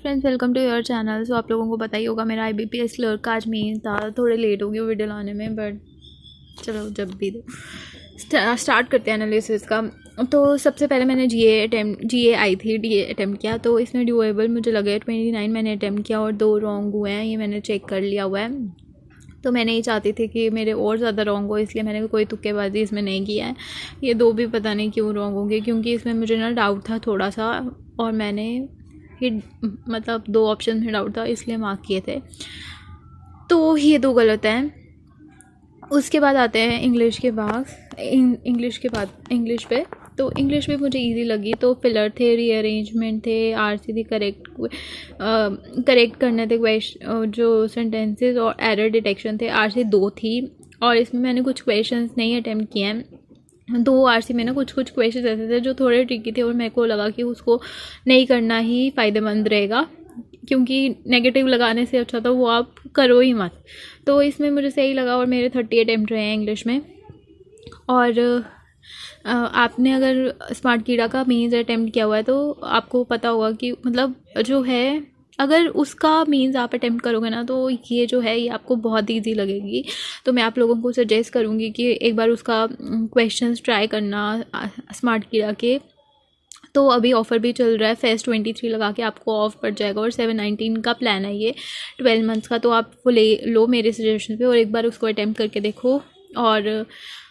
Friends, welcome to your channel. So आप लोगों को पता ही होगा मेरा IBPS क्लर्क का आज मेन था। थोड़े लेट हो गई वीडियो लाने में, बट चलो जब भी दो स्टार्ट करते हैं एनालिसिस का। तो सबसे पहले मैंने GA आई थी, DA अटैम्प्ट किया। तो इसमें ड्यूएबल मुझे लगे 29 मैंने अटैम्प्ट किया और 2 रॉन्ग हुए हैं, ये मैंने चेक कर लिया हुआ है। तो मैंने ये चाहती थी कि मेरे और ज़्यादा रॉन्ग हो, इसलिए मैंने कोई तुक्केबाजी इसमें नहीं किया है। ये 2 भी पता नहीं क्यों रॉन्ग होंगे, क्योंकि इसमें मुझे ना डाउट था थोड़ा सा, और मैंने ही मतलब 2 ऑप्शन में डाउट था, इसलिए मार्क किए थे। तो ये 2 गलत हैं। उसके बाद आते हैं इंग्लिश पे। तो इंग्लिश भी मुझे इजी लगी। तो फिलर थे, रीअरेंजमेंट थे, RC थी, करेक्ट करने थे जो सेंटेंसेस, और एरर डिटेक्शन थे। RC 2 थी, और इसमें मैंने कुछ क्वेश्चंस नहीं अटैम्प्ट किए हैं। 2 RC में ना कुछ क्वेश्चंस ऐसे थे जो थोड़े ट्रिकी थे, और मेरे को लगा कि उसको नहीं करना ही फ़ायदेमंद रहेगा, क्योंकि नेगेटिव लगाने से अच्छा था वो आप करो ही मत। तो इसमें मुझे सही लगा, और मेरे 30 अटैम्प्ट रहे हैं इंग्लिश में। और आपने अगर स्मार्ट कीड़ा का मीन्स अटैम्प्ट किया हुआ है तो आपको पता होगा कि मतलब जो है, अगर उसका मीन्स आप अटैम्प्ट करोगे ना, तो ये जो है ये आपको बहुत ईजी लगेगी। तो मैं आप लोगों को सजेस्ट करूँगी कि एक बार उसका क्वेश्चंस ट्राई करना स्मार्ट कीड़ा के। तो अभी ऑफ़र भी चल रहा है, फेस्ट 23 लगा के आपको ऑफ पड़ जाएगा, और 719 का प्लान है ये 12 मंथ्स का। तो आप वो ले लो मेरे सजेशन पे, और एक बार उसको अटैम्प्ट करके देखो, और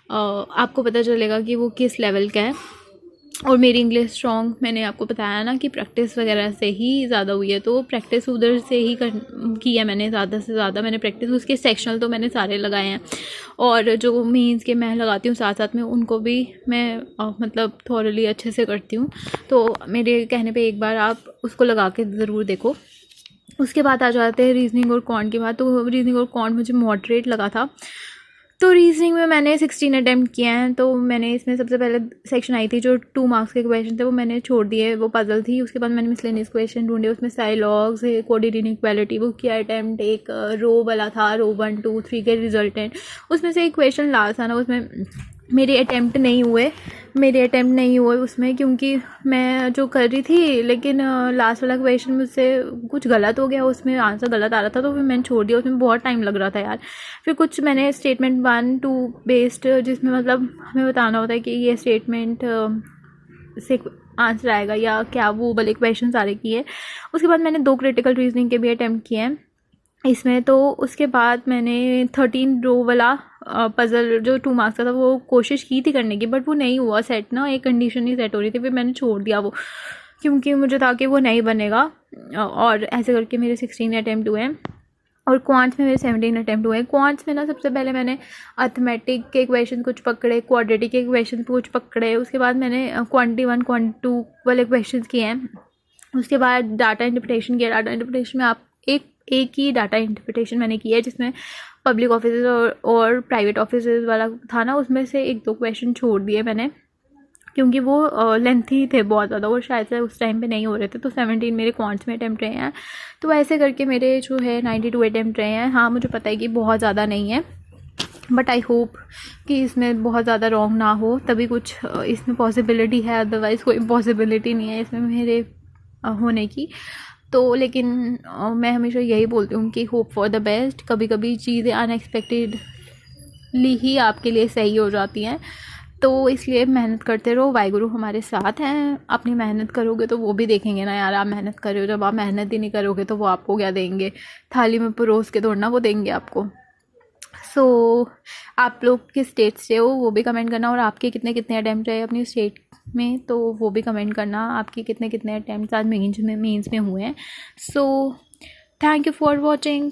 आपको पता चलेगा कि वो किस लेवल का है। और मेरी इंग्लिश स्ट्रॉन्ग, मैंने आपको बताया ना कि प्रैक्टिस वगैरह से ही ज़्यादा हुई है। तो प्रैक्टिस उधर से ही की है मैंने, ज़्यादा से ज़्यादा मैंने प्रैक्टिस। उसके सेक्शनल तो मैंने सारे लगाए हैं, और जो मीन्स के मैं लगाती हूँ साथ साथ में, उनको भी मैं मतलब थॉरली अच्छे से करती हूँ। तो मेरे कहने पे एक बार आप उसको लगा के ज़रूर देखो। उसके बाद आ जाते हैं रीजनिंग और क्वांट के बाद। तो रीजनिंग और क्वांट मुझे मॉडरेट लगा था। तो रीजनिंग में मैंने 16 अटैम्प्ट किए हैं। तो मैंने इसमें सबसे पहले सेक्शन आई थी जो 2 मार्क्स के क्वेश्चन थे, वो मैंने छोड़ दिए, वो पजल थी। उसके बाद मैंने मिसलेनियस क्वेश्चन ढूंढे, उसमें साइलॉग्स, कोऑर्डिनेट इक्वालिटी, वो किया अटैम्प्ट। एक रो वाला था, रो 1 2 3 के रिजल्टेंट, उसमें से एक क्वेश्चन लास्ट था ना, उसमें मेरे अटैम्प्ट नहीं हुए उसमें, क्योंकि मैं जो कर रही थी, लेकिन लास्ट वाला क्वेश्चन मुझसे कुछ गलत हो गया, उसमें आंसर गलत आ रहा था, तो फिर मैंने छोड़ दिया। उसमें बहुत टाइम लग रहा था यार। फिर कुछ मैंने स्टेटमेंट 1 2 बेस्ड, जिसमें मतलब हमें बताना होता है कि ये स्टेटमेंट से आंसर आएगा या क्या, वो वाले क्वेश्चन सारे किए। उसके बाद मैंने 2 क्रिटिकल रीजनिंग के भी अटैम्प्ट किए हैं इसमें। तो उसके बाद मैंने 13 रो वाला पज़ल जो 2 मार्क्स का था, वो कोशिश की थी करने की, बट वो नहीं हुआ सेट ना, एक कंडीशन नहीं सेट हो रही थी। फिर मैंने छोड़ दिया वो, क्योंकि मुझे था कि वो नहीं बनेगा। और ऐसे करके मेरे 16 अटैम्प्ट हुए हैं, और क्वांट्स में मेरे 17 अटैम्प्ट हुए हैं। क्वांट्स में ना सबसे पहले मैंने अर्थमेटिक के क्वेश्चन कुछ पकड़े, क्वाड्रेटिक के क्वेश्चन कुछ पकड़े। उसके बाद मैंने क्वांटिटी 1 क्वांटिटी 2 वाले क्वेश्चन किए हैं। उसके बाद डाटा इंटरप्रिटेशन किया। डाटा इंटरप्रिटेशन में आप एक ही डाटा इंटरप्रिटेशन मैंने किया है, जिसमें पब्लिक ऑफिसेज और प्राइवेट ऑफिसेज वाला था ना, उसमें से 1-2 क्वेश्चन छोड़ दिए मैंने, क्योंकि वो लेंथी थे बहुत ज़्यादा, और शायद से उस टाइम पे नहीं हो रहे थे। तो 17 मेरे क्वांट्स में अटैम्प्ट रहे हैं। तो ऐसे करके मेरे जो है 92 अटैम्प्ट रहे हैं। हाँ, मुझे पता है कि बहुत ज़्यादा नहीं है, बट आई होप कि इसमें बहुत ज़्यादा रॉन्ग ना हो, तभी कुछ इसमें पॉसिबिलिटी है, अदरवाइज़ कोई पॉसिबिलिटी नहीं है इसमें मेरे होने की। तो लेकिन मैं हमेशा यही बोलती हूँ कि होप फॉर द बेस्ट। कभी कभी चीज़ें अनएक्सपेक्टेडली ही आपके लिए सही हो जाती हैं, तो इसलिए मेहनत करते रहो। वाहिगुरु हमारे साथ हैं। अपनी मेहनत करोगे तो वो भी देखेंगे ना यार, आप मेहनत कर रहे हो। जब आप मेहनत ही नहीं करोगे तो वो आपको क्या देंगे, थाली में परोस के तोड़ना वो देंगे आपको। सो आप लोग किस स्टेट से हो वो भी कमेंट करना, और आपके कितने कितने अटैम्प्ट रहे अपनी स्टेट में, तो वो भी कमेंट करना। आपके कितने कितने अटैम्प्ट आज मीन्स में हुए हैं। So thank you for watching.